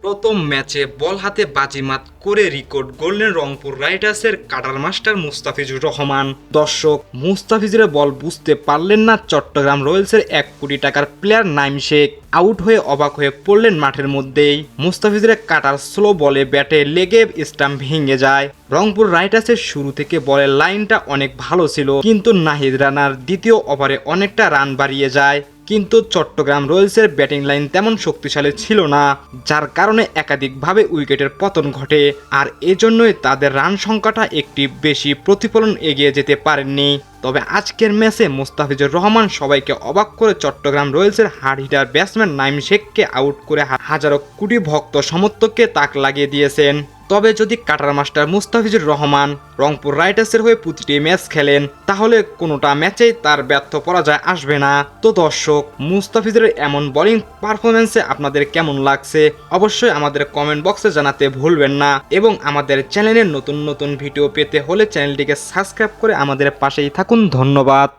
প্রথম ম্যাচে বল হাতে বাজিমাত করে রেকর্ড গড়লেন রংপুর রাইডার্সের কাটার মাস্টার মুস্তাফিজুর রহমান। দর্শক, মুস্তাফিজুরের বল বুঝতে পারলেন না চট্টগ্রাম রয়্যালসের 1 কোটি টাকার প্লেয়ার নাইম শেখ। আউট হয়ে অবাক হয়ে পড়লেন মাঠের মধ্যেই। মুস্তাফিজুরের কাটার স্লো বলে ব্যাটে লেগে স্টাম্প ভেঙে যায়। রংপুর রাইডার্সের শুরু থেকে বলের লাইনটা অনেক ভালো ছিল, কিন্তু নাহিদ রানার দ্বিতীয় ওভারে অনেকটা রান বাড়িয়ে যায়। কিন্তু চট্টগ্রাম রয়্যালসের ব্যাটিং লাইন তেমন শক্তিশালী ছিল না, যার কারণে একাধিকভাবে উইকেটের পতন ঘটে। আর এজন্যই তাদের রান সংখ্যাটা একটি বেশি প্রতিফলন এগিয়ে যেতে পারেননি। তবে আজকের ম্যাচে মুস্তাফিজুর রহমান সবাইকে অবাক করে চট্টগ্রাম রয়্যালসের হার্ড হিটার ব্যাটসম্যান নাইম শেখকে আউট করে হাজারো কোটি ভক্ত সমর্থককে তাক লাগিয়ে দিয়েছেন। তবে যদি কাটার মাস্টার মুস্তাফিজুর রহমান রংপুর রাইডার্সের হয়ে প্রতিটি ম্যাচ খেলেন, তাহলে কোনোটা ম্যাচেই তার ব্যর্থ পরাজয় আসবে না। তো দর্শক, মুস্তাফিজুরের এমন বোলিং পারফরমেন্সে আপনাদের কেমন লাগছে অবশ্যই আমাদের কমেন্ট বক্সে জানাতে ভুলবেন না। এবং আমাদের চ্যানেলের নতুন নতুন ভিডিও পেতে হলে চ্যানেলটিকে সাবস্ক্রাইব করে আমাদের পাশেই থাকুন। ধন্যবাদ।